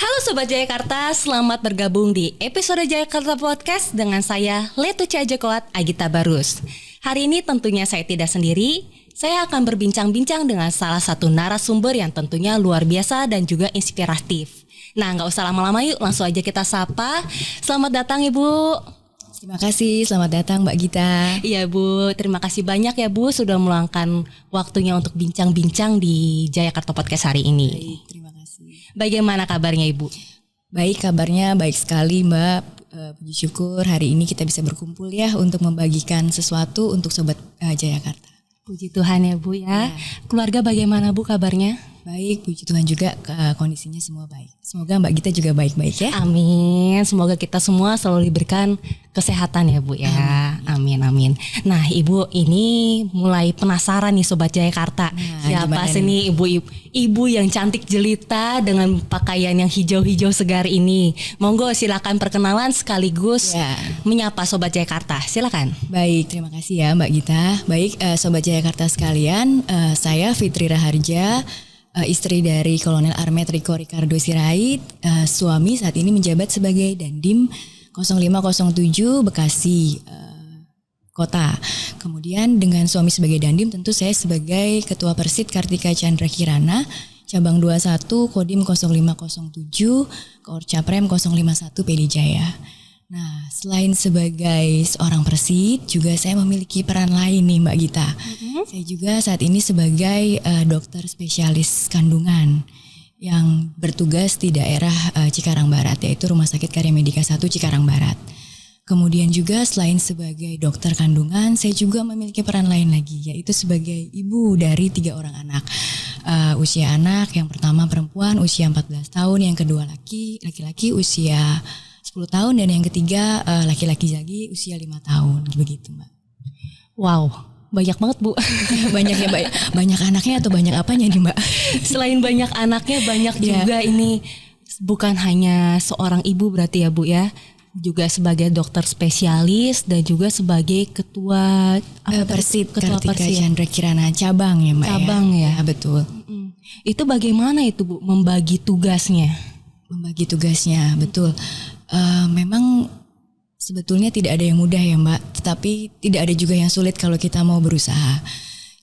Halo Sobat Jayakarta, selamat bergabung di episode Jayakarta Podcast dengan saya Letu Cajakoat Agita Barus. Hari ini tentunya saya tidak sendiri, saya akan berbincang-bincang dengan salah satu narasumber yang tentunya luar biasa dan juga inspiratif. Nah, nggak usah lama-lama yuk, langsung aja kita sapa. Selamat datang Ibu. Terima kasih, selamat datang Mbak Gita. Iya Bu, terima kasih banyak ya Bu sudah meluangkan waktunya untuk bincang-bincang di Jayakarta Podcast hari ini. Baik, terima kasih. Bagaimana kabarnya Ibu? Baik, kabarnya baik sekali Mbak. Puji syukur hari ini kita bisa berkumpul ya untuk membagikan sesuatu untuk Sobat Jayakarta. Puji Tuhan ya Bu ya. Keluarga bagaimana Bu kabarnya? Baik, puji Tuhan juga kondisinya semua baik. Semoga Mbak Gita juga baik-baik ya. Amin. Semoga kita semua selalu diberikan kesehatan ya Bu ya. Amin, amin. Nah Ibu ini mulai penasaran nih Sobat Jayakarta. Siapa sih nih ibu yang cantik jelita dengan pakaian yang hijau-hijau segar ini. Monggo silakan perkenalan sekaligus menyapa Sobat Jayakarta. Silakan. Baik, terima kasih ya Mbak Gita. Baik, Sobat Jayakarta sekalian, saya Fitri Raharja, istri dari Kolonel Armet Riko Ricardo Sirait, suami saat ini menjabat sebagai Dandim 0507 Bekasi Kota. Kemudian dengan suami sebagai Dandim tentu saya sebagai Ketua Persit Kartika Chandra Kirana Cabang 21 Kodim 0507 Koorcaprem 051 PD Jaya. Nah, selain sebagai seorang Persit, juga saya memiliki peran lain nih Mbak Gita. Saya juga saat ini sebagai dokter spesialis kandungan yang bertugas di daerah Cikarang Barat, yaitu Rumah Sakit Karya Medika 1 Cikarang Barat. Kemudian juga selain sebagai dokter kandungan, saya juga memiliki peran lain lagi, yaitu sebagai ibu dari 3 orang anak. Usia anak yang pertama perempuan usia 14 tahun, yang kedua laki-laki usia 10 tahun, dan yang ketiga laki-laki lagi usia 5 tahun, begitu Mbak. Wow, banyak banget Bu. Banyaknya Mbak, banyak anaknya atau banyak apanya nih Mbak? Selain banyak anaknya, banyak juga ini bukan hanya seorang ibu berarti ya Bu ya, juga sebagai dokter spesialis dan juga sebagai ketua Persit Kartika Chandra Kirana cabang ya Mbak. Cabang ya, betul. Itu bagaimana itu Bu membagi tugasnya? Membagi tugasnya, betul. Memang sebetulnya tidak ada yang mudah ya Mbak, tetapi tidak ada juga yang sulit kalau kita mau berusaha.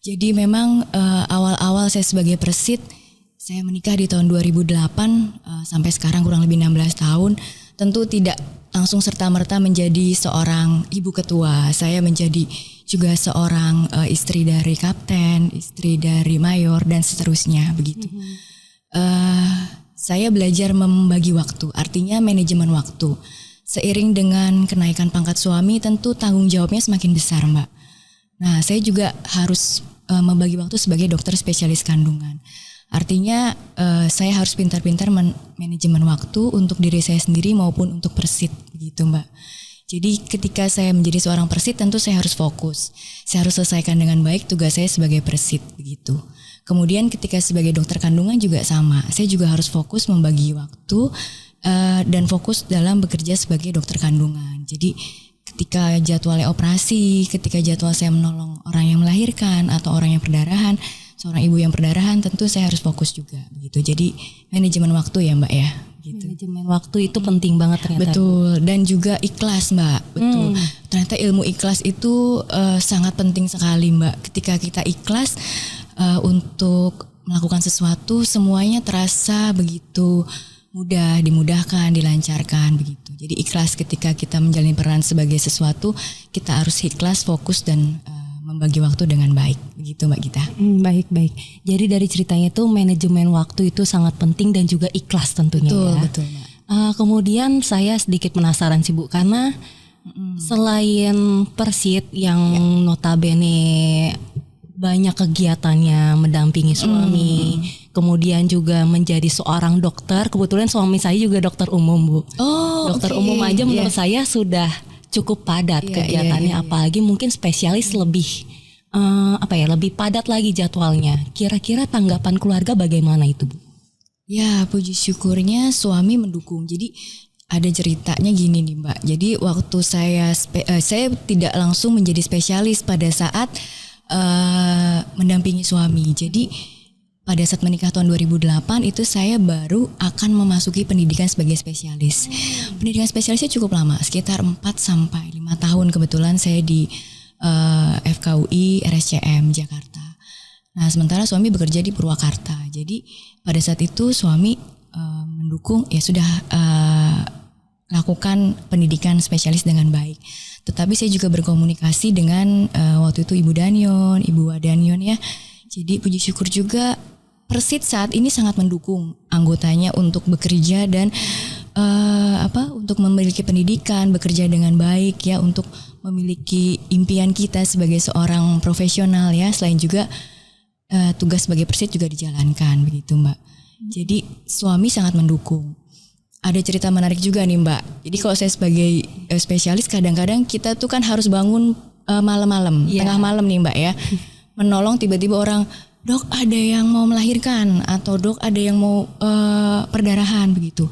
Jadi memang awal-awal saya sebagai Persit, saya menikah di tahun 2008 sampai sekarang kurang lebih 16 tahun. Tentu tidak langsung serta-merta menjadi seorang ibu ketua. Saya menjadi juga seorang istri dari kapten, istri dari mayor, dan seterusnya begitu. Saya belajar membagi waktu, artinya manajemen waktu. Seiring dengan kenaikan pangkat suami, tentu tanggung jawabnya semakin besar Mbak. Nah, saya juga harus membagi waktu sebagai dokter spesialis kandungan. Artinya saya harus pintar-pintar manajemen waktu untuk diri saya sendiri maupun untuk Persit, begitu Mbak. Jadi ketika saya menjadi seorang Persit, tentu saya harus fokus. Saya harus selesaikan dengan baik tugas saya sebagai Persit, begitu. Kemudian ketika sebagai dokter kandungan juga sama, saya juga harus fokus membagi waktu dan fokus dalam bekerja sebagai dokter kandungan. Jadi ketika jadwalnya operasi, ketika jadwal saya menolong orang yang melahirkan atau orang yang perdarahan, seorang ibu yang perdarahan, tentu saya harus fokus juga begitu. Jadi manajemen waktu ya Mbak ya. Gitu. Manajemen waktu itu penting banget ternyata. Betul, dan juga ikhlas Mbak. Betul. Ternyata ilmu ikhlas itu sangat penting sekali Mbak. Ketika kita ikhlas untuk melakukan sesuatu, semuanya terasa begitu mudah, dimudahkan, dilancarkan begitu. Jadi ikhlas ketika kita menjalani peran sebagai sesuatu, kita harus ikhlas, fokus, dan membagi waktu dengan baik, begitu Mbak Gita. Baik. Jadi dari ceritanya itu manajemen waktu itu sangat penting dan juga ikhlas tentunya. Betul Mbak. Kemudian saya sedikit penasaran sih Bu, karena selain Persit yang notabene banyak kegiatannya mendampingi suami, kemudian juga menjadi seorang dokter. Kebetulan suami saya juga dokter umum Bu. Dokter umum aja menurut saya sudah cukup padat kegiatannya, apalagi mungkin spesialis lebih lebih padat lagi jadwalnya. Kira-kira tanggapan keluarga bagaimana itu Bu? Ya, puji syukurnya suami mendukung. Jadi ada ceritanya gini nih Mbak. Jadi waktu saya tidak langsung menjadi spesialis pada saat mendampingi suami. Jadi pada saat menikah tahun 2008 itu saya baru akan memasuki pendidikan sebagai spesialis. Pendidikan spesialisnya cukup lama, sekitar 4 sampai 5 tahun kebetulan saya di FKUI RSCM Jakarta. Nah, sementara suami bekerja di Purwakarta. Jadi pada saat itu suami mendukung, ya sudah lakukan pendidikan spesialis dengan baik. Tetapi saya juga berkomunikasi dengan waktu itu Ibu Danyon, Ibu Wadanion ya. Jadi puji syukur juga Persit saat ini sangat mendukung anggotanya untuk bekerja dan untuk memiliki pendidikan, bekerja dengan baik ya, untuk memiliki impian kita sebagai seorang profesional ya. Selain juga tugas sebagai Persit juga dijalankan begitu Mbak. Jadi suami sangat mendukung. Ada cerita menarik juga nih Mbak. Jadi kalau saya sebagai spesialis kadang-kadang kita tuh kan harus bangun malam-malam, tengah malam nih Mbak ya. Menolong tiba-tiba orang, dok ada yang mau melahirkan atau dok ada yang mau perdarahan begitu.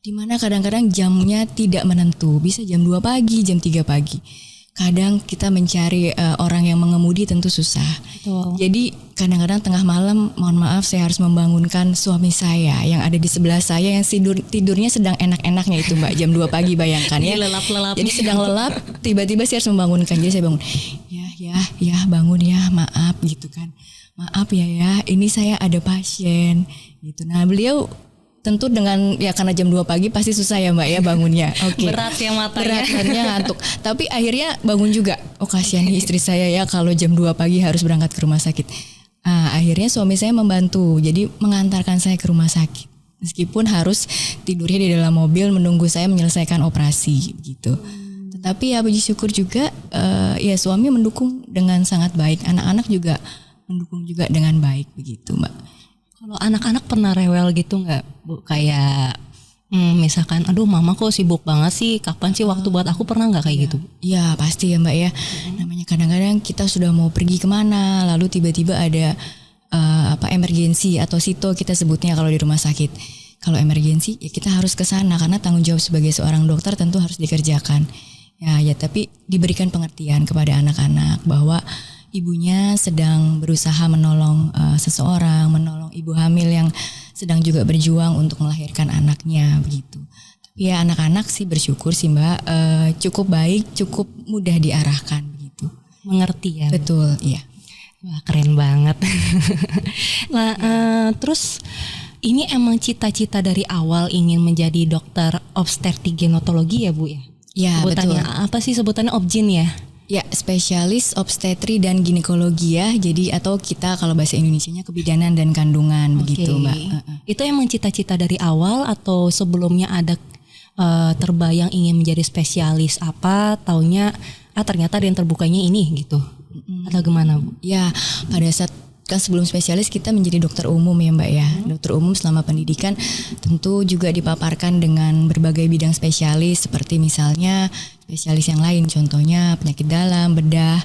Dimana kadang-kadang jamnya tidak menentu, bisa jam 2 pagi, jam 3 pagi. Kadang kita mencari orang yang mengemudi tentu susah. Betul. Jadi kadang-kadang tengah malam, mohon maaf saya harus membangunkan suami saya yang ada di sebelah saya yang tidurnya sedang enak-enaknya itu Mbak, jam 2 pagi bayangkan ya. Lelap-lelap. Jadi sedang lelap, tiba-tiba saya harus membangunkan. Jadi saya bangun, ya bangun ya, maaf gitu kan. Maaf ya, ini saya ada pasien gitu. Nah beliau tentu dengan ya karena jam 2 pagi pasti susah ya Mbak ya bangunnya. Oke. Berat ya matanya. Beratnya ngantuk. Tapi akhirnya bangun juga. Oh kasihan nih istri saya ya kalau jam 2 pagi harus berangkat ke rumah sakit. Akhirnya suami saya membantu. Jadi mengantarkan saya ke rumah sakit. Meskipun harus tidurnya di dalam mobil menunggu saya menyelesaikan operasi gitu. Tetapi ya puji syukur juga ya suami mendukung dengan sangat baik. Anak-anak juga mendukung juga dengan baik begitu Mbak. Kalau anak-anak pernah rewel gitu nggak Bu? Kayak misalkan, aduh mama kok sibuk banget sih, kapan sih waktu buat aku, pernah nggak kayak gitu? Ya pasti ya Mbak ya. Namanya kadang-kadang kita sudah mau pergi kemana, lalu tiba-tiba ada emergensi atau sito kita sebutnya kalau di rumah sakit. Kalau emergensi ya kita harus ke sana karena tanggung jawab sebagai seorang dokter tentu harus dikerjakan. Ya tapi diberikan pengertian kepada anak-anak bahwa ibunya sedang berusaha menolong seseorang, menolong ibu hamil yang sedang juga berjuang untuk melahirkan anaknya begitu. Tapi ya anak-anak sih bersyukur sih Mbak, cukup baik, cukup mudah diarahkan begitu. Mengerti ya? Betul, iya. Wah keren banget. Nah terus ini emang cita-cita dari awal ingin menjadi dokter obstetrik ginekologi ya Bu ya? Ya sebutannya betul. Apa sih sebutannya, obgyn ya? Ya, spesialis obstetri dan ginekologi ya. Jadi atau kita kalau bahasa Indonesianya kebidanan dan kandungan begitu, Mbak. Itu emang cita-cita dari awal atau sebelumnya ada terbayang ingin menjadi spesialis apa, taunya ternyata ada yang terbukanya ini gitu. Atau gimana, Bu? Ya, pada saat kan sebelum spesialis kita menjadi dokter umum ya Mbak ya. Dokter umum selama pendidikan tentu juga dipaparkan dengan berbagai bidang spesialis seperti misalnya spesialis yang lain, contohnya penyakit dalam, bedah,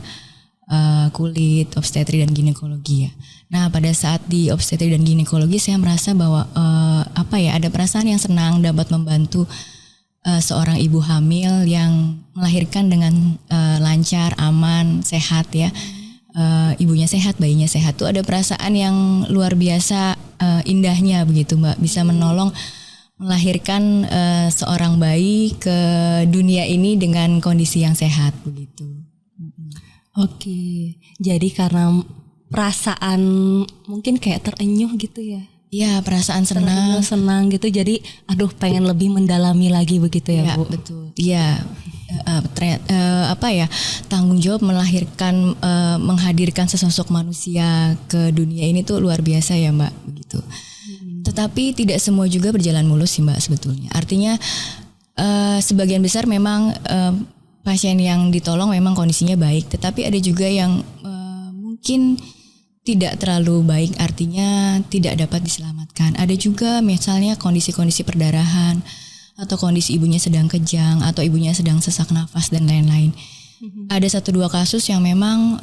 kulit, obstetri dan ginekologi ya. Nah pada saat di obstetri dan ginekologi saya merasa bahwa ada perasaan yang senang dapat membantu seorang ibu hamil yang melahirkan dengan lancar, aman, sehat ya. Ibunya sehat, bayinya sehat, tuh ada perasaan yang luar biasa indahnya begitu Mbak, bisa menolong melahirkan seorang bayi ke dunia ini dengan kondisi yang sehat begitu. Oke, jadi karena perasaan mungkin kayak terenyuh gitu ya? Iya, perasaan senang gitu, jadi aduh pengen lebih mendalami lagi begitu ya, Bu? Betul. Iya. Tanggung jawab melahirkan, menghadirkan sesosok manusia ke dunia ini tuh luar biasa ya Mbak begitu. Tetapi tidak semua juga berjalan mulus sih Mbak sebetulnya. Artinya sebagian besar memang pasien yang ditolong memang kondisinya baik, tetapi ada juga yang mungkin tidak terlalu baik, artinya tidak dapat diselamatkan. Ada juga misalnya kondisi-kondisi perdarahan atau kondisi ibunya sedang kejang atau ibunya sedang sesak nafas dan lain-lain. Ada 1-2 kasus yang memang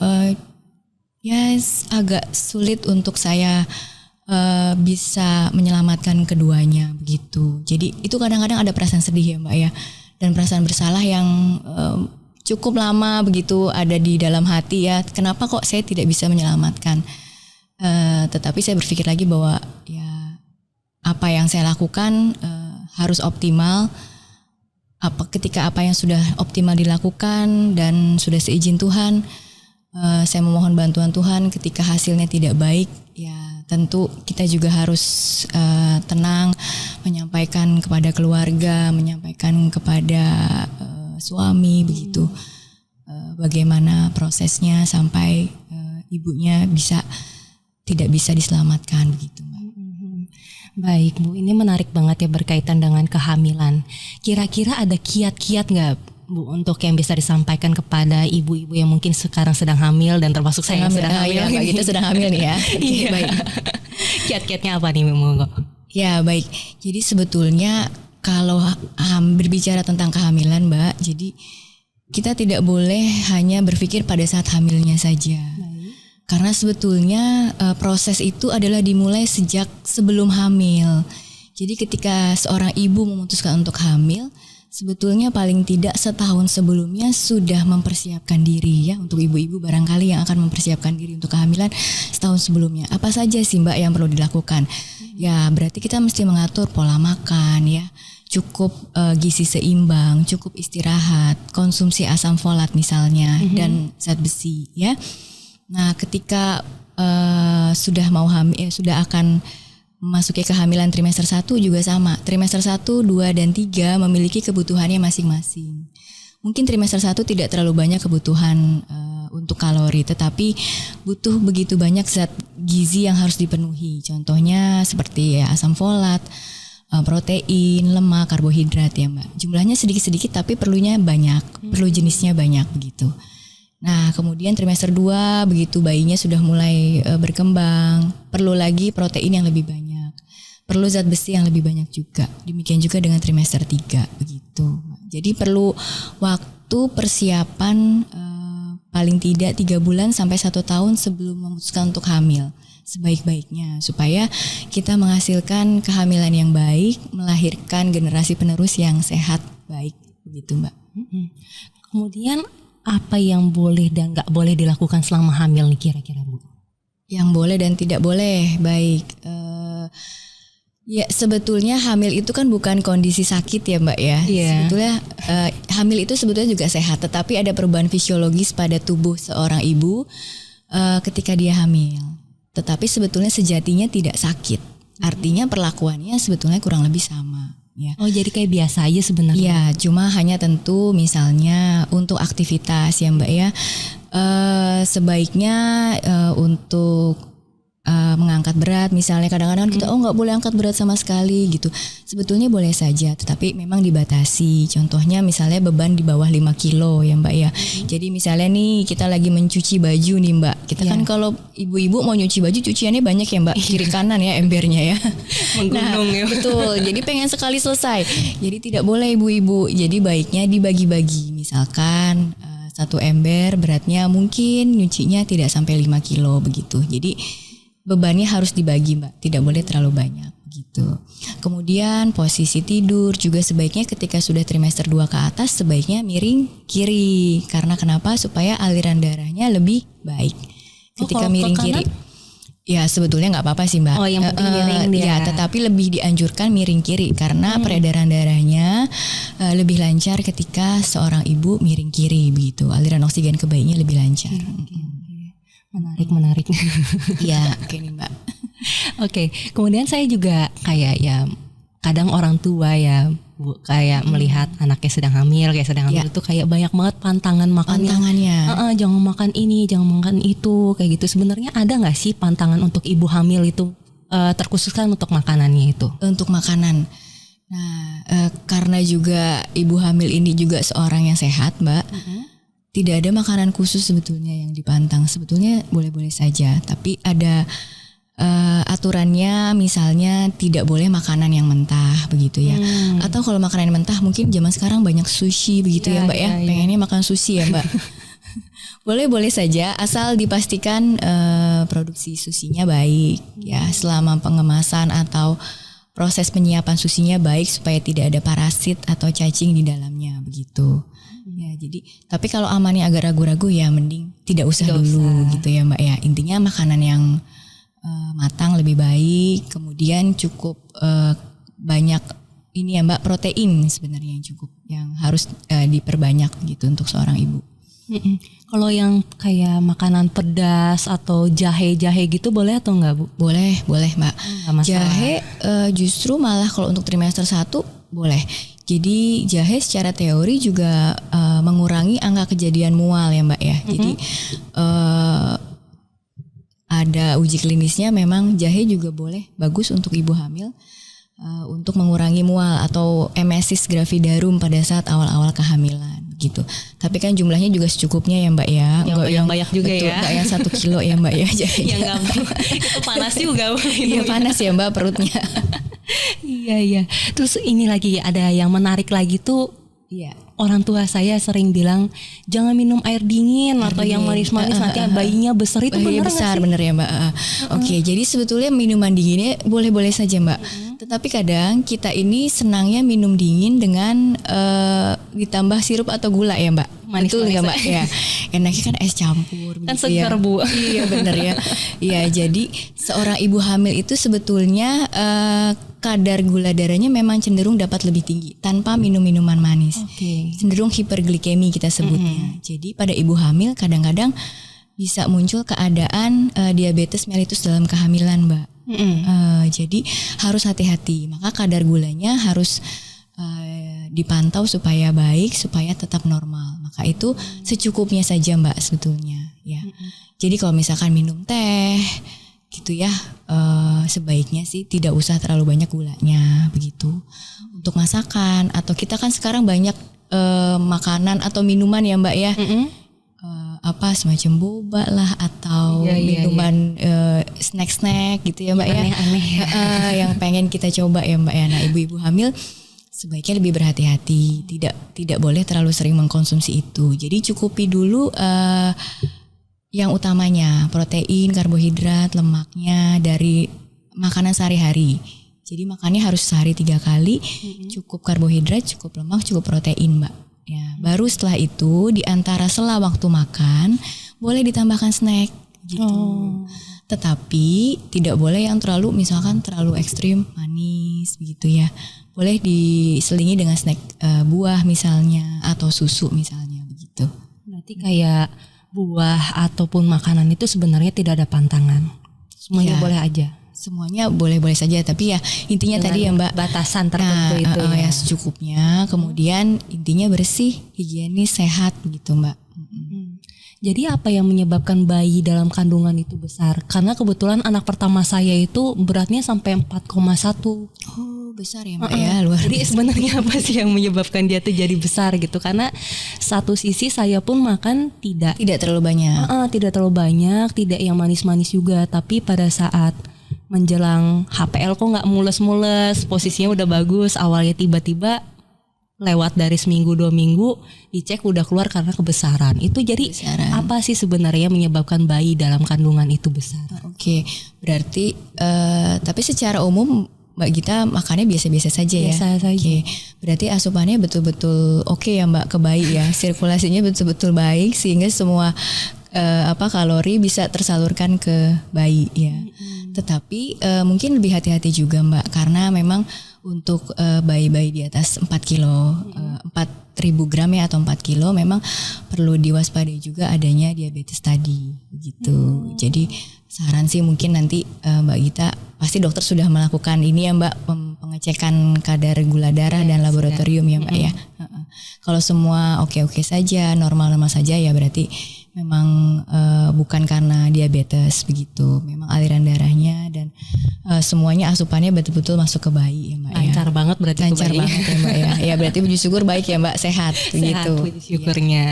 agak sulit untuk saya bisa menyelamatkan keduanya begitu. Jadi itu kadang-kadang ada perasaan sedih ya Mbak ya, dan perasaan bersalah yang cukup lama begitu ada di dalam hati ya. Kenapa kok saya tidak bisa menyelamatkan Tetapi saya berpikir lagi bahwa ya apa yang saya lakukan harus optimal. Ketika apa yang sudah optimal dilakukan dan sudah seizin Tuhan, saya memohon bantuan Tuhan. Ketika hasilnya tidak baik, ya tentu kita juga harus tenang, menyampaikan kepada keluarga, menyampaikan kepada suami begitu. Bagaimana prosesnya sampai ibunya tidak bisa diselamatkan begitu, Mbak. Baik Bu, ini menarik banget ya berkaitan dengan kehamilan. Kira-kira ada kiat-kiat nggak Bu untuk yang bisa disampaikan kepada ibu-ibu yang mungkin sekarang sedang hamil dan termasuk saya yang sedang hamil? Ya, Mbak Gita sedang hamil nih ya. Iya. Baik. Kiat-kiatnya apa nih Monggo? Ya baik, jadi sebetulnya kalau berbicara tentang kehamilan Mbak, jadi kita tidak boleh hanya berpikir pada saat hamilnya saja. Karena sebetulnya proses itu adalah dimulai sejak sebelum hamil. Jadi ketika seorang ibu memutuskan untuk hamil, sebetulnya paling tidak setahun sebelumnya sudah mempersiapkan diri ya. Untuk ibu-ibu barangkali yang akan mempersiapkan diri untuk kehamilan setahun sebelumnya. Apa saja sih Mbak yang perlu dilakukan? Ya berarti kita mesti mengatur pola makan ya. Cukup gizi seimbang, cukup istirahat, konsumsi asam folat misalnya, dan zat besi ya. Nah, ketika sudah mau hamil, sudah akan memasuki kehamilan trimester 1 juga sama. Trimester 1, 2, dan 3 memiliki kebutuhannya masing-masing. Mungkin trimester 1 tidak terlalu banyak kebutuhan untuk kalori, tetapi butuh begitu banyak zat gizi yang harus dipenuhi. Contohnya seperti ya, asam folat, protein, lemak, karbohidrat ya Mbak. Jumlahnya sedikit-sedikit tapi perlunya banyak, perlu jenisnya banyak begitu. Nah kemudian trimester 2 begitu bayinya sudah mulai berkembang, perlu lagi protein yang lebih banyak, perlu zat besi yang lebih banyak juga. Demikian juga dengan trimester 3 begitu. Jadi perlu waktu persiapan paling tidak 3 bulan sampai 1 tahun sebelum memutuskan untuk hamil sebaik-baiknya, supaya kita menghasilkan kehamilan yang baik, melahirkan generasi penerus yang sehat baik begitu Mbak. Kemudian apa yang boleh dan nggak boleh dilakukan selama hamil nih kira-kira Bu? Yang boleh dan tidak boleh, baik. Ya sebetulnya hamil itu kan bukan kondisi sakit ya Mbak ya. Yeah. Sebetulnya hamil itu sebetulnya juga sehat, tetapi ada perubahan fisiologis pada tubuh seorang ibu ketika dia hamil. Tetapi sebetulnya sejatinya tidak sakit. Artinya perlakuannya sebetulnya kurang lebih sama. Ya. Oh jadi kayak biasa aja sebenarnya? Ya, cuma hanya tentu misalnya untuk aktivitas ya Mbak ya, sebaiknya untuk mengangkat berat misalnya, kadang-kadang kita nggak boleh angkat berat sama sekali gitu. Sebetulnya boleh saja, tetapi memang dibatasi. Contohnya misalnya beban di bawah 5 kilo ya Mbak ya. Jadi misalnya nih kita lagi mencuci baju nih Mbak. Kita kan kalau ibu-ibu mau nyuci baju cuciannya banyak ya Mbak, kiri kanan ya embernya ya. Menggunung ya. Betul, jadi pengen sekali selesai. Jadi tidak boleh ibu-ibu. Jadi baiknya dibagi-bagi. Misalkan 1 ember beratnya mungkin nyucinya tidak sampai 5 kilo begitu. Jadi bebannya harus dibagi Mbak, tidak boleh terlalu banyak gitu. Kemudian posisi tidur juga sebaiknya ketika sudah trimester 2 ke atas sebaiknya miring kiri. Karena kenapa? Supaya aliran darahnya lebih baik. Ketika miring kiri, ya sebetulnya nggak apa-apa sih Mbak. Oh yang penting miring dia. Ya, tetapi lebih dianjurkan miring kiri karena peredaran darahnya lebih lancar ketika seorang ibu miring kiri begitu. Aliran oksigen ke bayinya lebih lancar. Menarik. Iya, oke nih Mbak. Oke, kemudian saya juga kayak ya kadang orang tua ya Bu, kayak melihat anaknya sedang hamil itu kayak banyak banget pantangannya. Jangan makan ini, jangan makan itu, kayak gitu. Sebenarnya ada nggak sih pantangan untuk ibu hamil itu terkhususkan untuk makanannya itu? Untuk makanan. Nah, karena juga ibu hamil ini juga seorang yang sehat, Mbak. Tidak ada makanan khusus sebetulnya yang dipantang. Sebetulnya boleh-boleh saja, tapi ada aturannya, misalnya tidak boleh makanan yang mentah begitu ya. Atau kalau makanan mentah mungkin zaman sekarang banyak sushi begitu ya Mbak ya. Pengennya makan sushi ya Mbak. Boleh-boleh saja asal dipastikan produksi susinya baik ya, selama pengemasan atau proses penyiapan susinya baik supaya tidak ada parasit atau cacing di dalamnya begitu. Ya, jadi tapi kalau amannya agak ragu-ragu ya mending tidak usah gitu ya Mbak ya. Intinya makanan yang matang lebih baik, kemudian cukup banyak ini ya Mbak, protein sebenarnya yang harus diperbanyak gitu untuk seorang ibu. Kalau yang kayak makanan pedas atau jahe-jahe gitu boleh atau enggak, Bu? Boleh Mbak. Jahe justru malah kalau untuk trimester 1 boleh. Jadi jahe secara teori juga mengurangi angka kejadian mual ya Mbak ya. Jadi ada uji klinisnya memang jahe juga boleh bagus untuk ibu hamil untuk mengurangi mual atau emesis gravidarum pada saat awal-awal kehamilan gitu. Tapi kan jumlahnya juga secukupnya ya Mbak ya. Yang banyak juga betul, ya. Enggak yang 1 kilo ya Mbak ya. Yang itu panas juga. Iya panas ya Mbak perutnya. Iya. Terus ini lagi ada yang menarik lagi tuh. Iya. Orang tua saya sering bilang jangan minum air dingin atau yang manis-manis nanti bayinya besar. Itu benar besar bener ya Mbak. Oke, jadi sebetulnya minuman dinginnya boleh-boleh saja Mbak. Tetapi kadang kita ini senangnya minum dingin dengan ditambah sirup atau gula ya Mbak. Betul nggak Mbak? Ya. Enaknya kan es campur. Kan segar Bu. Iya bener ya. Iya jadi seorang ibu hamil itu sebetulnya kadar gula darahnya memang cenderung dapat lebih tinggi tanpa minum minuman manis. Cenderung hiperglikemi kita sebutnya. Jadi pada ibu hamil kadang-kadang bisa muncul keadaan diabetes mellitus dalam kehamilan Mbak. Jadi harus hati-hati. Maka kadar gulanya harus dipantau supaya baik, supaya tetap normal. Maka itu secukupnya saja Mbak sebetulnya. Ya. Jadi kalau misalkan minum teh gitu ya, sebaiknya sih tidak usah terlalu banyak gulanya begitu. Untuk masakan atau kita kan sekarang banyak makanan atau minuman ya Mbak ya, apa semacam boba lah atau minuman snack-snack gitu ya Mbak ya, aneh-aneh yang pengen kita coba ya Mbak ya. Nah ibu-ibu hamil sebaiknya lebih berhati-hati, tidak boleh terlalu sering mengkonsumsi itu. Jadi cukupi dulu yang utamanya protein, karbohidrat, lemaknya dari makanan sehari-hari. Jadi makannya harus sehari 3 kali, cukup karbohidrat, cukup lemak, cukup protein Mbak. Ya, baru setelah itu di antara sela waktu makan boleh ditambahkan snack gitu. Tetapi tidak boleh yang terlalu terlalu ekstrim manis begitu ya. Boleh diselingi dengan snack buah misalnya atau susu misalnya begitu. Berarti kayak buah ataupun makanan itu sebenarnya tidak ada pantangan. Semuanya boleh aja. Semuanya boleh-boleh saja, tapi ya intinya tadi ya Mbak, batasan tertentu itu ya secukupnya. Kemudian intinya bersih, higienis, sehat gitu Mbak. Jadi apa yang menyebabkan bayi dalam kandungan itu besar? Karena kebetulan anak pertama saya itu beratnya sampai 4,1. Oh besar ya Mbak ya, luar biasa. Jadi sebenarnya apa sih yang menyebabkan dia tuh jadi besar gitu? Karena satu sisi saya pun makan tidak terlalu banyak. Tidak terlalu banyak, tidak yang manis-manis juga. Tapi pada saat menjelang HPL kok nggak mules-mules, posisinya udah bagus, awalnya tiba-tiba lewat dari seminggu 2 minggu dicek udah keluar karena kebesaran. Itu jadi apa sih sebenarnya menyebabkan bayi dalam kandungan itu besar? Oke, berarti tapi secara umum Mbak Gita makannya biasa-biasa saja ya. Biasa saja. Oke, berarti asupannya betul-betul oke ya Mbak ke bayi ya. Sirkulasinya betul-betul baik sehingga semua kalori bisa tersalurkan ke bayi ya. Tetapi mungkin lebih hati-hati juga Mbak, karena memang untuk bayi-bayi di atas 4 kilo, 4.000 gram ya atau 4 kilo memang perlu diwaspadai juga adanya diabetes tadi begitu. Jadi saran sih mungkin nanti Mbak Gita, pasti dokter sudah melakukan ini ya Mbak, pengecekan kadar gula darah dan laboratorium ya Mbak ya. Kalau semua oke-oke saja, normal-normal saja ya berarti memang bukan karena diabetes begitu. Memang aliran darahnya dan semuanya asupannya betul-betul masuk ke bayi ya Mbak. Lancar banget berarti lancar banget ya Mbak ya. Ya berarti puji syukur baik ya Mbak, sehat begitu. Sehat puji syukurnya.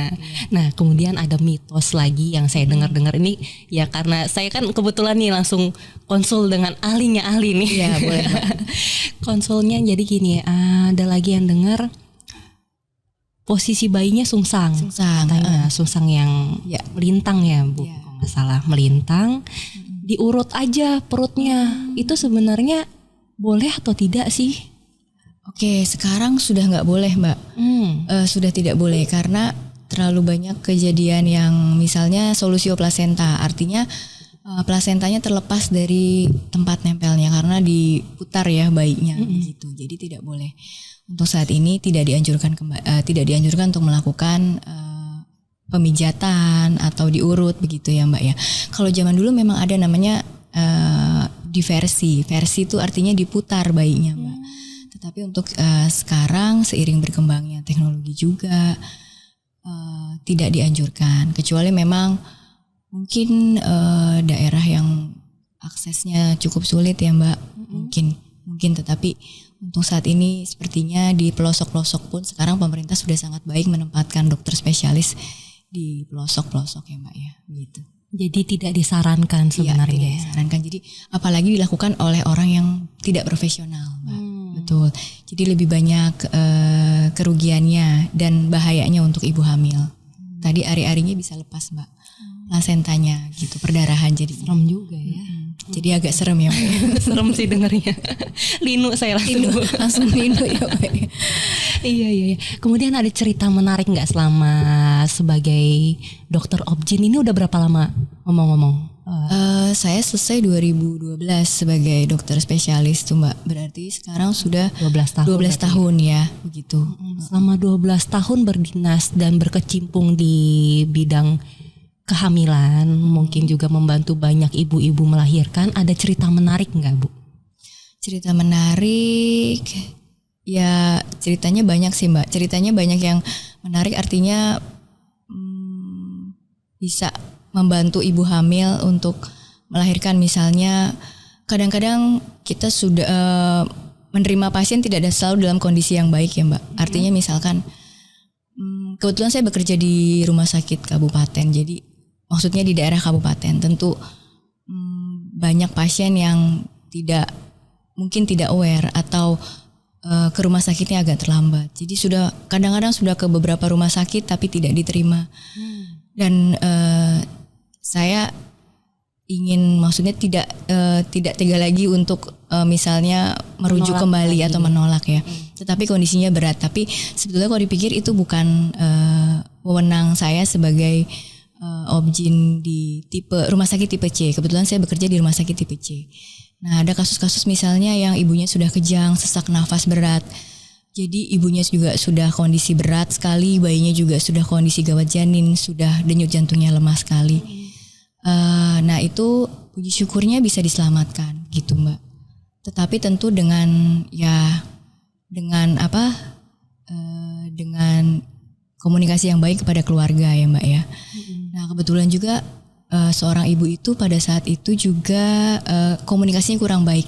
Nah kemudian ada mitos lagi yang saya dengar-dengar ini ya, karena saya kan kebetulan nih langsung konsul dengan ahlinya ahli nih. Iya boleh Mbak. Konsulnya jadi gini, ada lagi yang dengar posisi bayinya sungsang. Katanya sungsang yang melintang ya Bu, kalau nggak salah melintang. Diurut aja perutnya. Itu sebenarnya boleh atau tidak sih? Oke, sekarang sudah nggak boleh Mbak. Sudah tidak boleh karena terlalu banyak kejadian yang misalnya solusio plasenta, artinya plasentanya terlepas dari tempat nempelnya karena diputar ya bayinya gitu. Jadi tidak boleh untuk saat ini tidak dianjurkan untuk melakukan pemijatan atau diurut begitu ya Mbak ya. Kalau zaman dulu memang ada namanya diversi. Versi itu artinya diputar bayinya Mbak. Tetapi untuk sekarang seiring berkembangnya teknologi juga tidak dianjurkan. Kecuali memang mungkin daerah yang aksesnya cukup sulit ya Mbak. Mungkin tetapi untuk saat ini sepertinya di pelosok-pelosok pun sekarang pemerintah sudah sangat baik menempatkan dokter spesialis di pelosok-pelosok ya Mbak ya gitu. Jadi tidak disarankan sebenarnya. Iya, tidak disarankan. Jadi apalagi dilakukan oleh orang yang tidak profesional Mbak. Betul. Jadi lebih banyak kerugiannya dan bahayanya untuk ibu hamil. Tadi ari-arinya bisa lepas Mbak. Plasentanya gitu, perdarahan jadi. Serem juga ya. Jadi agak serem ya Mbak. Serem sih dengarnya. Linu saya langsung linu ya Mbak. Iya. Kemudian ada cerita menarik nggak selama sebagai dokter obgyn ini udah berapa lama ngomong-ngomong? Saya selesai 2012 sebagai dokter spesialis tuh Mbak. Berarti sekarang sudah 12 tahun ya begitu. Selama 12 tahun berdinas dan berkecimpung di bidang kehamilan, mungkin juga membantu banyak ibu-ibu melahirkan. Ada cerita menarik nggak Bu? Cerita menarik, ya ceritanya banyak sih Mbak. Ceritanya banyak yang menarik artinya bisa membantu ibu hamil untuk melahirkan. Misalnya kadang-kadang kita sudah menerima pasien tidak selalu dalam kondisi yang baik ya Mbak. Artinya misalkan kebetulan saya bekerja di rumah sakit kabupaten, jadi maksudnya di daerah kabupaten. Tentu banyak pasien yang mungkin tidak aware atau ke rumah sakitnya agak terlambat. Jadi kadang-kadang sudah ke beberapa rumah sakit tapi tidak diterima. Dan saya ingin maksudnya tidak tega lagi untuk misalnya merujuk kembali atau menolak ya. Tetapi kondisinya berat. Tapi sebetulnya kalau dipikir itu bukan wewenang saya sebagai obgyn di rumah sakit tipe C. Kebetulan saya bekerja di rumah sakit tipe C. Nah, ada kasus-kasus misalnya yang ibunya sudah kejang, sesak nafas berat. Jadi ibunya juga sudah kondisi berat sekali, bayinya juga sudah kondisi gawat janin, sudah denyut jantungnya lemah sekali. Nah, itu puji syukurnya bisa diselamatkan gitu Mbak. Tetapi tentu dengan komunikasi yang baik kepada keluarga ya Mbak ya. Nah, kebetulan juga seorang ibu itu pada saat itu juga komunikasinya kurang baik.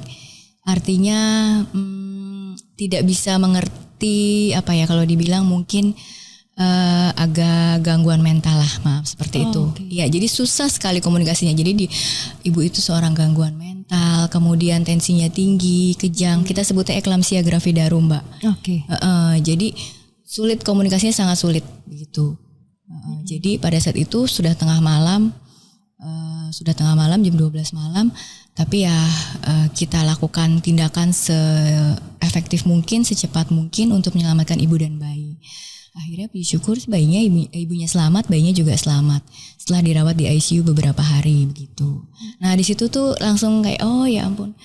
Artinya tidak bisa mengerti kalau dibilang mungkin agak gangguan mental lah, maaf seperti itu. Ya, jadi susah sekali komunikasinya. Jadi ibu itu seorang gangguan mental, kemudian tensinya tinggi, kejang. Kita sebutnya eklamsia gravidarum Mbak. Jadi sulit, komunikasinya sangat sulit begitu. Jadi pada saat itu sudah tengah malam jam 12 malam, tapi ya kita lakukan tindakan se-efektif mungkin, secepat mungkin untuk menyelamatkan ibu dan bayi. Akhirnya puji syukur bayinya ibunya selamat, bayinya juga selamat setelah dirawat di ICU beberapa hari begitu. Nah, di situ tuh langsung kayak oh ya ampun,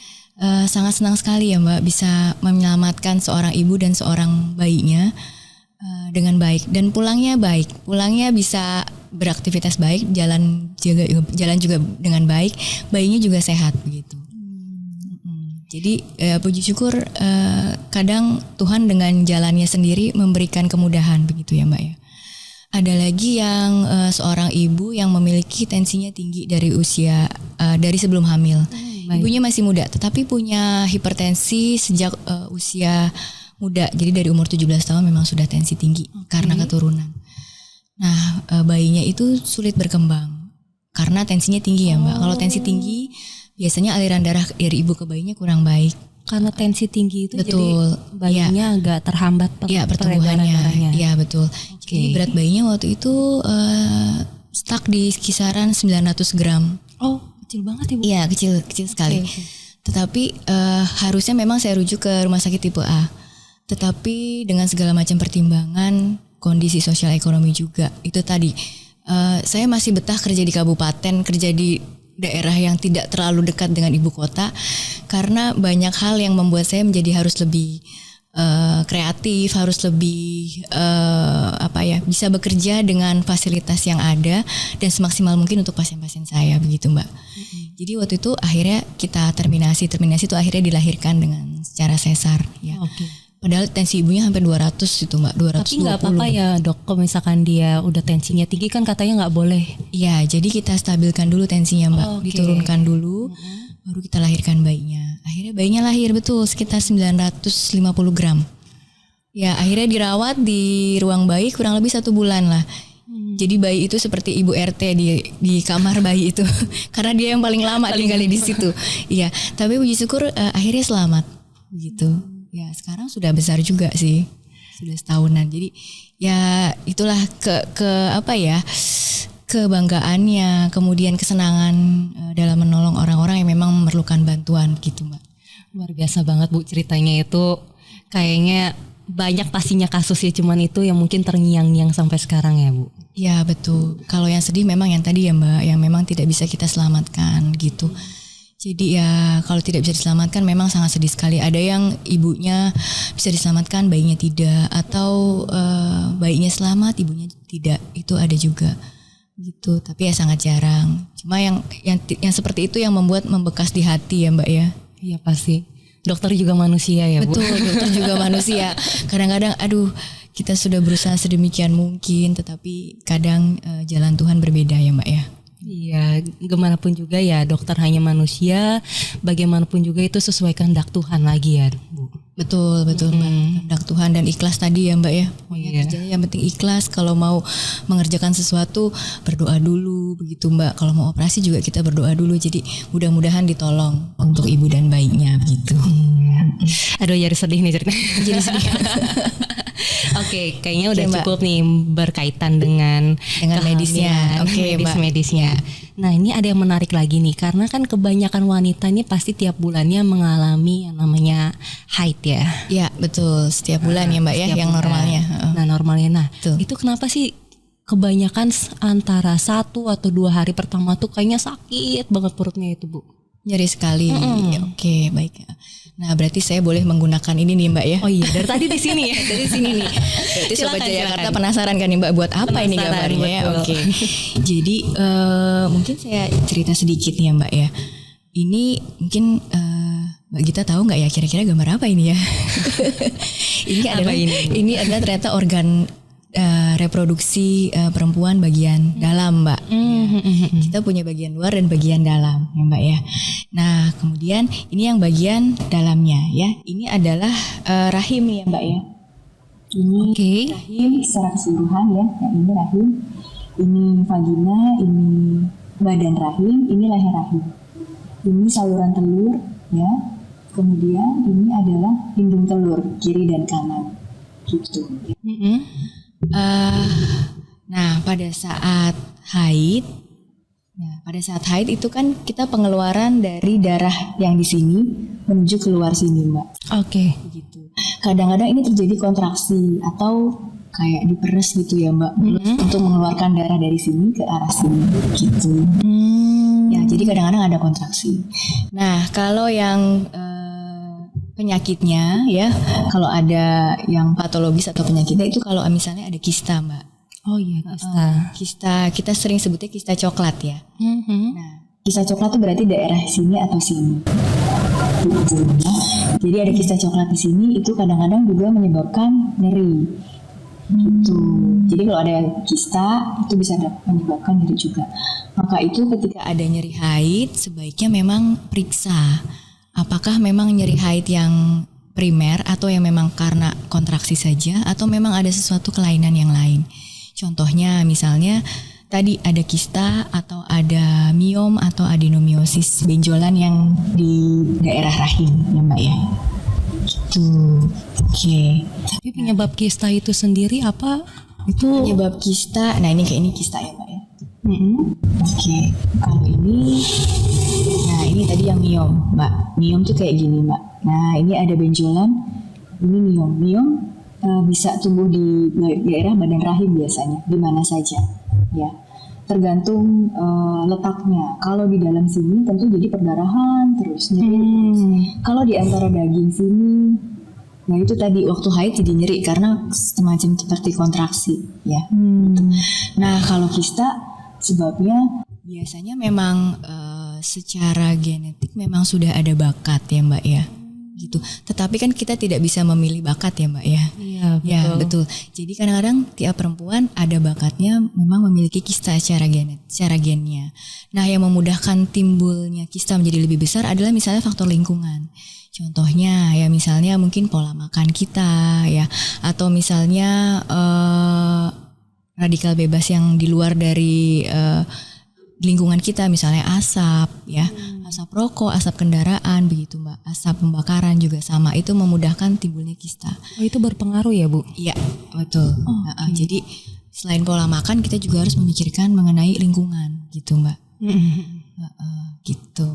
sangat senang sekali ya Mbak bisa menyelamatkan seorang ibu dan seorang bayinya dengan baik, dan pulangnya bisa beraktivitas baik, jalan juga dengan baik, bayinya juga sehat begitu. Jadi puji syukur kadang Tuhan dengan jalannya sendiri memberikan kemudahan begitu ya Mbak ya. Ada lagi yang seorang ibu yang memiliki tensinya tinggi dari dari sebelum hamil. Ibunya masih muda tetapi punya hipertensi sejak usia muda. Jadi dari umur 17 tahun memang sudah tensi tinggi karena keturunan. Nah, bayinya itu sulit berkembang karena tensinya tinggi ya Mbak. Kalau tensi tinggi biasanya aliran darah dari ibu ke bayinya kurang baik. Karena tensi tinggi itu betul. Jadi bayinya agak terhambat pertumbuhannya. Iya betul. Jadi berat bayinya waktu itu stuck di kisaran 900 gram. Oh, kecil banget ya Bu? Iya, kecil sekali. Tetapi harusnya memang saya rujuk ke rumah sakit tipe A. Tetapi dengan segala macam pertimbangan, kondisi sosial ekonomi juga, itu tadi saya masih betah kerja di kabupaten, kerja di daerah yang tidak terlalu dekat dengan ibu kota, karena banyak hal yang membuat saya menjadi harus lebih kreatif, harus lebih bisa bekerja dengan fasilitas yang ada dan semaksimal mungkin untuk pasien-pasien saya, begitu Mbak. Jadi waktu itu akhirnya kita terminasi itu akhirnya dilahirkan dengan secara sesar ya. Padahal tensi ibunya hampir 200 itu Mbak, 220. Tapi nggak apa-apa ya dok, kalau misalkan dia udah tensinya tinggi kan katanya nggak boleh. Iya, jadi kita stabilkan dulu tensinya Mbak, diturunkan dulu, baru kita lahirkan bayinya. Akhirnya bayinya lahir betul sekitar 950 gram. Ya akhirnya dirawat di ruang bayi kurang lebih 1 bulan lah. Jadi bayi itu seperti ibu RT di kamar bayi itu, karena dia yang paling lama tinggal di situ. Iya, tapi puji syukur akhirnya selamat, gitu. Ya sekarang sudah besar juga sih, sudah setahunan. Jadi ya itulah kebanggaannya, kemudian kesenangan dalam menolong orang-orang yang memang memerlukan bantuan gitu Mbak. Luar biasa banget Bu ceritanya itu, kayaknya banyak pastinya kasusnya, cuman itu yang mungkin terngiang-ngiang sampai sekarang ya Bu. Ya betul, kalau yang sedih memang yang tadi ya Mbak, yang memang tidak bisa kita selamatkan gitu. Jadi ya kalau tidak bisa diselamatkan memang sangat sedih sekali. Ada yang ibunya bisa diselamatkan, bayinya tidak, atau bayinya selamat, ibunya tidak, itu ada juga gitu. Tapi ya sangat jarang. Cuma yang seperti itu yang membekas di hati ya Mbak ya. Iya pasti. Dokter juga manusia ya Bu. Betul, dokter juga manusia. Kadang-kadang kita sudah berusaha sedemikian mungkin, tetapi kadang jalan Tuhan berbeda ya Mbak ya. Iya, gimana pun juga ya dokter hanya manusia, bagaimanapun juga itu sesuai kehendak Tuhan lagi ya Bu. Betul Mbak, kehendak Tuhan dan ikhlas tadi ya Mbak ya. Kerjanya yang penting ikhlas, kalau mau mengerjakan sesuatu berdoa dulu begitu Mbak. Kalau mau operasi juga kita berdoa dulu, jadi mudah-mudahan ditolong untuk ibu dan bayinya begitu. Aduh jadi sedih nih ceritanya. Jadi sedih. Oke, kayaknya udah cukup nih berkaitan dengan medisnya. Medisnya. Nah, ini ada yang menarik lagi nih, karena kan kebanyakan wanita ini pasti tiap bulannya mengalami yang namanya haid ya. Iya, betul. Setiap bulan ya Mbak ya, yang bulan. Normalnya. Nah, normalnya. Nah, itu kenapa sih kebanyakan antara 1 atau 2 hari pertama tuh kayaknya sakit banget perutnya itu Bu? Nyeri sekali. Oke, baik. Nah, berarti saya boleh menggunakan ini nih Mbak ya. Oh iya, dari tadi di sini ya. Dari sini nih. Berarti Sobat Jayakarta penasaran kan nih Mbak buat apa ini gambarnya ya? Oke. Jadi mungkin saya cerita sedikit nih ya Mbak ya. Ini mungkin Mbak Gita tahu nggak ya kira-kira gambar apa ini ya? Ini adalah ternyata organ reproduksi perempuan bagian dalam Mbak. Kita punya bagian luar dan bagian dalam ya Mbak ya. Nah kemudian ini yang bagian dalamnya ya. Ini adalah rahim ya Mbak ya. Ini rahim secara keseluruhan ya. Nah, ini rahim, ini vagina, ini badan rahim, ini leher rahim. Ini saluran telur ya. Kemudian ini adalah indung telur kiri dan kanan gitu. Nah pada saat haid itu kan kita pengeluaran dari darah yang di sini menuju keluar sini Mbak. Oke. Gitu. Kadang-kadang ini terjadi kontraksi atau kayak diperes gitu ya Mbak, untuk mengeluarkan darah dari sini ke arah sini gitu. Ya jadi kadang-kadang ada kontraksi. Nah kalau yang penyakitnya ya, kalau ada yang patologis atau penyakitnya itu kalau misalnya ada kista Mbak. Oh iya, kista kita sering sebutnya kista coklat ya. Nah kista coklat itu berarti daerah sini atau sini. Gitu. Jadi ada kista coklat di sini itu kadang-kadang juga menyebabkan nyeri. Gitu. Jadi kalau ada kista itu bisa menyebabkan nyeri juga. Maka itu ketika ada nyeri haid sebaiknya memang periksa. Apakah memang nyeri haid yang primer atau yang memang karena kontraksi saja atau memang ada sesuatu kelainan yang lain. Contohnya misalnya tadi ada kista atau ada miom atau adenomiosis benjolan yang di daerah rahim ya Mbak ya. Gitu. Oke. Tapi penyebab kista itu sendiri apa? Itu penyebab kista. Nah ini kista ya Mbak ya. Oke. Kalau ini, nah ini tadi yang miom Mbak. Miom tuh kayak gini Mbak. Nah ini ada benjolan. Ini miom. Miom bisa tumbuh di daerah badan rahim biasanya, di mana saja ya. tergantung letaknya. Kalau di dalam sini tentu jadi perdarahan terus nyeri terus. Kalau di antara daging sini, nah itu tadi waktu haid jadi nyeri karena semacam seperti kontraksi ya. Nah kalau kista sebabnya biasanya memang secara genetik memang sudah ada bakat ya Mbak ya. Gitu. Tetapi kan kita tidak bisa memilih bakat ya Mbak ya. Iya, betul. Ya betul. Jadi kadang-kadang tiap perempuan ada bakatnya memang memiliki kista secara gennya. Nah yang memudahkan timbulnya kista menjadi lebih besar adalah misalnya faktor lingkungan. Contohnya ya misalnya mungkin pola makan kita ya, atau misalnya radikal bebas yang di luar dari lingkungan kita, misalnya asap ya, asap rokok, asap kendaraan begitu Mbak, asap pembakaran juga sama, itu memudahkan timbulnya kista. Oh itu berpengaruh ya Bu? Iya betul. Jadi selain pola makan kita juga harus memikirkan mengenai lingkungan gitu Mbak. Gitu.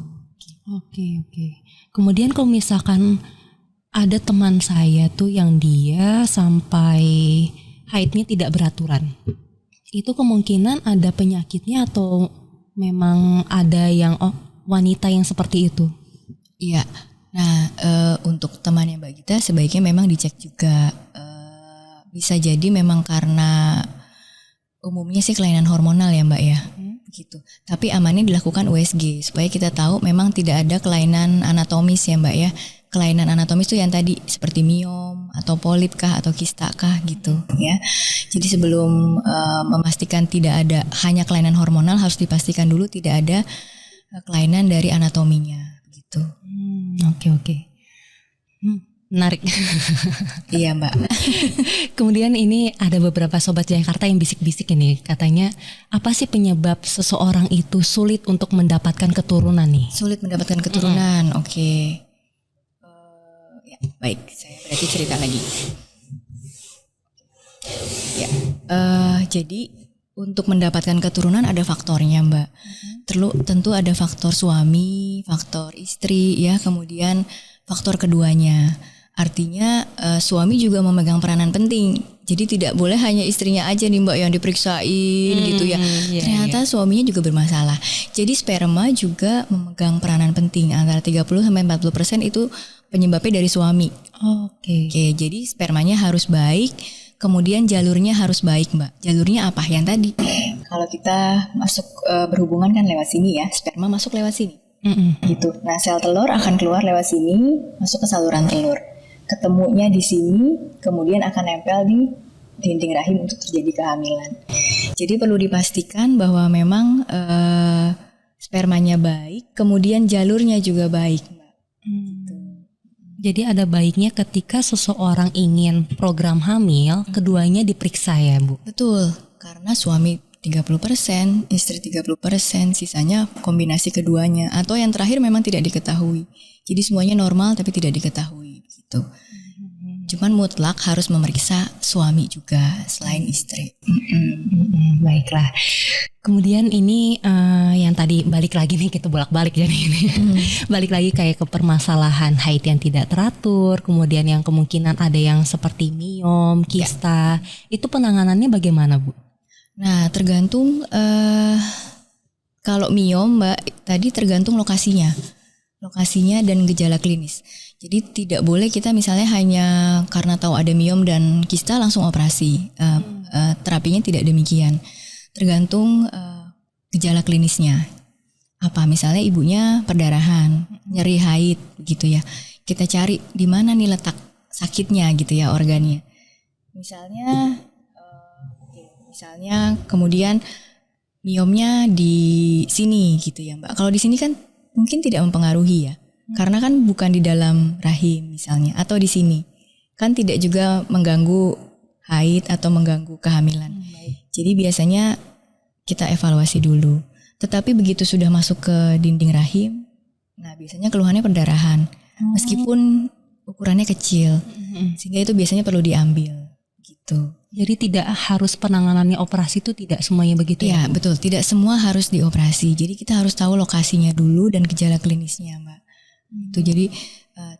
Oke. Kemudian kalau misalkan ada teman saya tuh yang dia sampai haidnya tidak beraturan, itu kemungkinan ada penyakitnya atau memang ada yang wanita yang seperti itu? Iya. Nah untuk temannya Mbak Gita sebaiknya memang dicek juga. Bisa jadi memang karena umumnya sih kelainan hormonal ya Mbak ya. Gitu. Tapi amannya dilakukan USG supaya kita tahu memang tidak ada kelainan anatomis ya Mbak ya. Kelainan anatomis itu yang tadi seperti miom atau polip kah atau kista kah gitu ya. Jadi sebelum memastikan tidak ada hanya kelainan hormonal, harus dipastikan dulu tidak ada kelainan dari anatominya gitu. Oke. Menarik. Iya Mbak. Kemudian ini ada beberapa sobat Jakarta yang bisik-bisik ini, katanya apa sih penyebab seseorang itu sulit untuk mendapatkan keturunan nih? Sulit mendapatkan keturunan, oke. Ya, baik, saya berarti cerita lagi. Ya, jadi untuk mendapatkan keturunan ada faktornya Mbak. Tentu ada faktor suami, faktor istri ya, kemudian faktor keduanya. Artinya suami juga memegang peranan penting. Jadi tidak boleh hanya istrinya aja nih Mbak yang diperiksain gitu ya. Ternyata suaminya juga bermasalah. Jadi sperma juga memegang peranan penting, antara 30-40% itu penyebabnya dari suami. Oke, jadi spermanya harus baik, kemudian jalurnya harus baik Mbak. Jalurnya apa? Yang tadi. Kalau kita masuk berhubungan kan lewat sini ya, sperma masuk lewat sini. Gitu. Nah, sel telur akan keluar lewat sini, masuk ke saluran telur. Ketemunya di sini, kemudian akan nempel di dinding rahim untuk terjadi kehamilan. Jadi perlu dipastikan bahwa memang spermanya baik, kemudian jalurnya juga baik, Mbak. Gitu. Jadi ada baiknya ketika seseorang ingin program hamil, keduanya diperiksa ya Bu? Betul, karena suami 30%, istri 30%, sisanya kombinasi keduanya. Atau yang terakhir memang tidak diketahui. Jadi semuanya normal tapi tidak diketahui gitu. Cuman mutlak harus memeriksa suami juga selain istri. Baiklah. Kemudian ini yang tadi balik lagi nih, kita bolak-balik jadi ini. Balik lagi kayak ke permasalahan haid yang tidak teratur, kemudian yang kemungkinan ada yang seperti miom, kista. Itu penanganannya bagaimana Bu? Nah tergantung kalau miom Mbak tadi tergantung lokasinya dan gejala klinis. Jadi tidak boleh kita misalnya hanya karena tahu ada miom dan kista langsung operasi. Terapinya tidak demikian. Tergantung gejala klinisnya. Apa misalnya ibunya perdarahan, nyeri haid gitu ya. Kita cari di mana nih letak sakitnya gitu ya organnya. Misalnya kemudian miomnya di sini gitu ya Mbak. Kalau di sini kan mungkin tidak mempengaruhi ya. Karena kan bukan di dalam rahim misalnya, atau di sini. Kan tidak juga mengganggu haid atau mengganggu kehamilan. Jadi biasanya kita evaluasi dulu. Tetapi begitu sudah masuk ke dinding rahim, nah biasanya keluhannya perdarahan. Meskipun ukurannya kecil. Sehingga itu biasanya perlu diambil gitu. Jadi tidak harus penanganannya operasi itu tidak semuanya begitu ya? Ya betul, tidak semua harus dioperasi. Jadi kita harus tahu lokasinya dulu dan gejala klinisnya Mbak. Itu jadi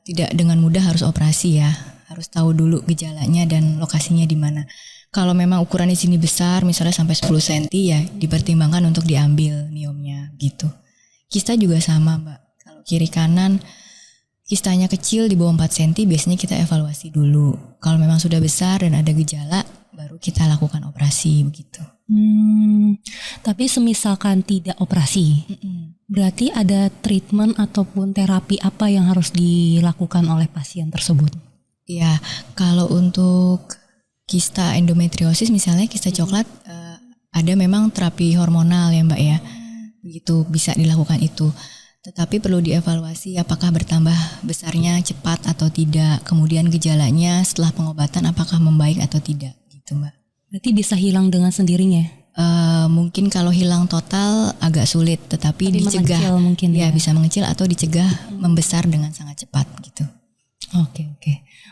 tidak dengan mudah harus operasi ya. Harus tahu dulu gejalanya dan lokasinya di mana. Kalau memang ukuran di sini besar, misalnya sampai 10 cm ya dipertimbangkan untuk diambil miomnya gitu. Kista juga sama Mbak. Kalau kiri kanan kistanya kecil di bawah 4 cm biasanya kita evaluasi dulu. Kalau memang sudah besar dan ada gejala baru kita lakukan operasi begitu. Tapi semisalkan tidak operasi, berarti ada treatment ataupun terapi apa yang harus dilakukan oleh pasien tersebut? Ya, kalau untuk kista endometriosis misalnya kista coklat ada memang terapi hormonal ya Mbak ya. Begitu bisa dilakukan itu. Tetapi perlu dievaluasi apakah bertambah besarnya cepat atau tidak. Kemudian gejalanya setelah pengobatan apakah membaik atau tidak gitu Mbak. Berarti bisa hilang dengan sendirinya? Mungkin kalau hilang total agak sulit, tetapi dicegah mungkin ya bisa mengecil atau dicegah membesar dengan sangat cepat gitu. Oke.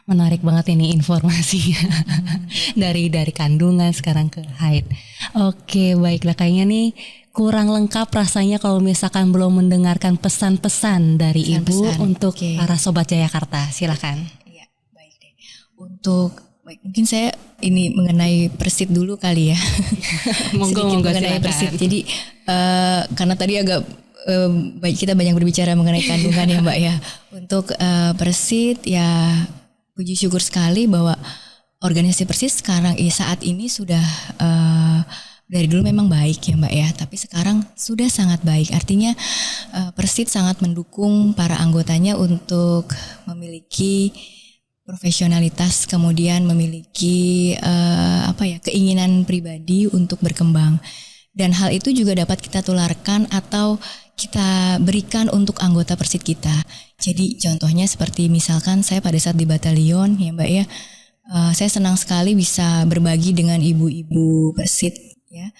Menarik banget ini informasinya. dari kandungan sekarang ke haid. Oke, baiklah, kayaknya nih kurang lengkap rasanya kalau misalkan belum mendengarkan pesan-pesan dari Ibu untuk para Sobat Jayakarta. Silakan. Iya, baik deh. Mungkin saya ini mengenai persit dulu kali ya. Monggo mengenai persit. Jadi karena tadi agak kita banyak berbicara mengenai kandungan ya Mbak ya. Untuk persit ya puji syukur sekali bahwa organisasi persit sekarang saat ini sudah dari dulu memang baik ya Mbak ya. Tapi sekarang sudah sangat baik. Artinya persit sangat mendukung para anggotanya untuk memiliki profesionalitas, kemudian memiliki keinginan pribadi untuk berkembang, dan hal itu juga dapat kita tularkan atau kita berikan untuk anggota persit kita. Jadi contohnya seperti misalkan saya pada saat di batalion ya Mbak ya, saya senang sekali bisa berbagi dengan ibu-ibu persit ya.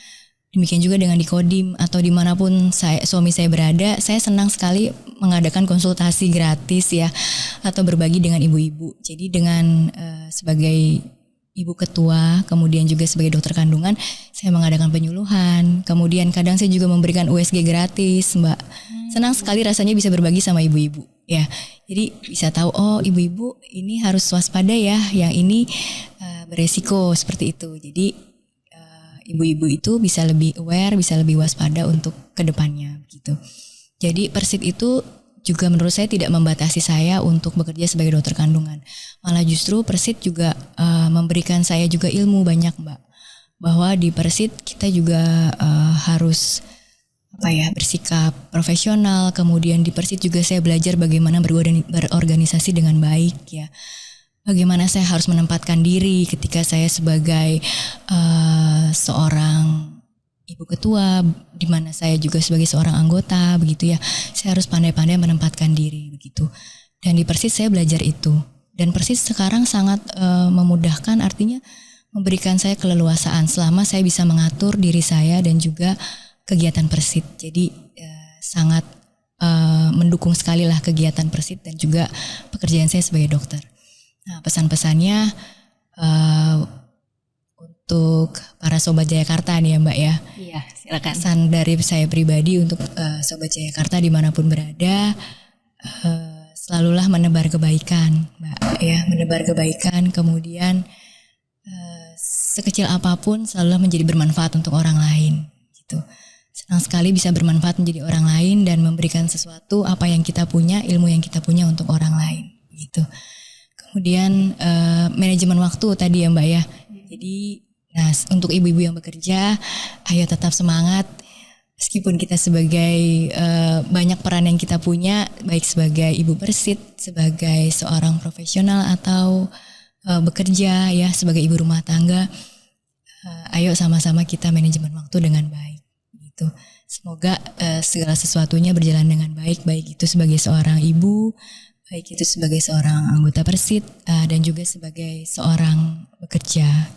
Demikian juga dengan di Kodim atau dimanapun suami saya berada, saya senang sekali mengadakan konsultasi gratis ya, atau berbagi dengan ibu-ibu. Jadi dengan sebagai ibu ketua, kemudian juga sebagai dokter kandungan, saya mengadakan penyuluhan. Kemudian kadang saya juga memberikan USG gratis, Mbak. Senang sekali rasanya bisa berbagi sama ibu-ibu ya. Jadi bisa tahu, oh ibu-ibu ini harus waspada ya, yang ini beresiko seperti itu. Jadi ibu-ibu itu bisa lebih aware, bisa lebih waspada untuk kedepannya gitu. Jadi persit itu juga menurut saya tidak membatasi saya untuk bekerja sebagai dokter kandungan. Malah justru persit juga memberikan saya juga ilmu banyak Mbak. Bahwa di persit kita juga harus bersikap profesional. Kemudian di persit juga saya belajar bagaimana berorganisasi dengan baik ya. Bagaimana saya harus menempatkan diri ketika saya sebagai seorang ibu ketua, di mana saya juga sebagai seorang anggota begitu ya. Saya harus pandai-pandai menempatkan diri begitu. Dan di persit saya belajar itu. Dan persit sekarang sangat memudahkan, artinya memberikan saya keleluasaan selama saya bisa mengatur diri saya dan juga kegiatan persit. Jadi sangat mendukung sekali lah kegiatan persit dan juga pekerjaan saya sebagai dokter. Nah, pesan-pesannya untuk para Sobat Jayakarta nih ya Mbak ya. Iya, silakan. Pesan dari saya pribadi untuk Sobat Jayakarta dimanapun berada, selalulah menebar kebaikan Mbak ya. Menebar kebaikan, kemudian sekecil apapun selalulah menjadi bermanfaat untuk orang lain gitu. Senang sekali bisa bermanfaat menjadi orang lain dan memberikan sesuatu apa yang kita punya, ilmu yang kita punya untuk orang lain gitu. Kemudian manajemen waktu tadi ya Mbak ya. Jadi untuk ibu-ibu yang bekerja, ayo tetap semangat. Meskipun kita sebagai banyak peran yang kita punya, baik sebagai ibu persit, sebagai seorang profesional atau bekerja ya sebagai ibu rumah tangga, ayo sama-sama kita manajemen waktu dengan baik gitu. Semoga segala sesuatunya berjalan dengan baik, baik itu sebagai seorang ibu, baik itu sebagai seorang anggota persit dan juga sebagai seorang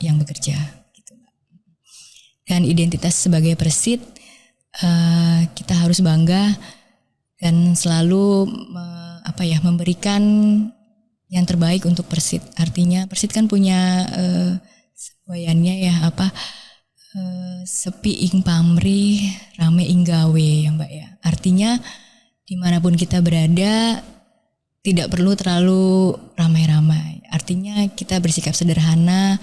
yang bekerja gitu. Dan identitas sebagai persit kita harus bangga dan selalu memberikan yang terbaik untuk persit. Artinya persit kan punya sebuayannya ya sepi ing pamrih, rame ing gawe ya Mbak ya. Artinya dimanapun kita berada tidak perlu terlalu ramai-ramai. Artinya kita bersikap sederhana,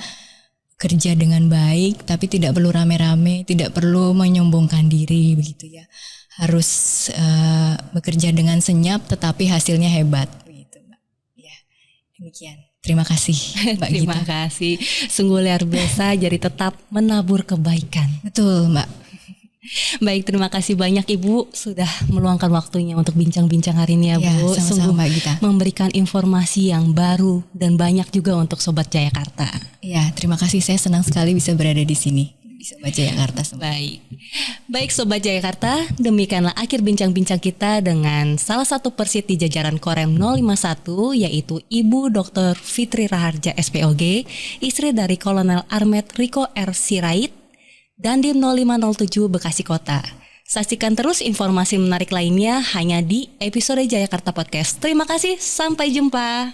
kerja dengan baik, tapi tidak perlu rame-rame, tidak perlu menyombongkan diri begitu ya. Harus bekerja dengan senyap, tetapi hasilnya hebat begitu, Mbak. Ya, demikian. Terima kasih, Mbak Gita. Terima kasih. Sungguh luar biasa, jadi tetap menabur kebaikan. Betul, Mbak. Baik, terima kasih banyak Ibu sudah meluangkan waktunya untuk bincang-bincang hari ini ya Bu. Sama-sama, Sungguh Mbak Gita. memberikan informasi yang baru dan banyak juga untuk Sobat Jayakarta. Ya, terima kasih. Saya senang sekali bisa berada di sini di Sobat Jayakarta. Baik Sobat Jayakarta, demikianlah akhir bincang-bincang kita dengan salah satu persit di jajaran Korem 051, yaitu Ibu Dr. Fitri Raharja SPOG, istri dari Kolonel Armet Riko R. Sirait, Dandim 0507 Bekasi Kota. Saksikan terus informasi menarik lainnya hanya di episode Jayakarta Podcast. Terima kasih, sampai jumpa.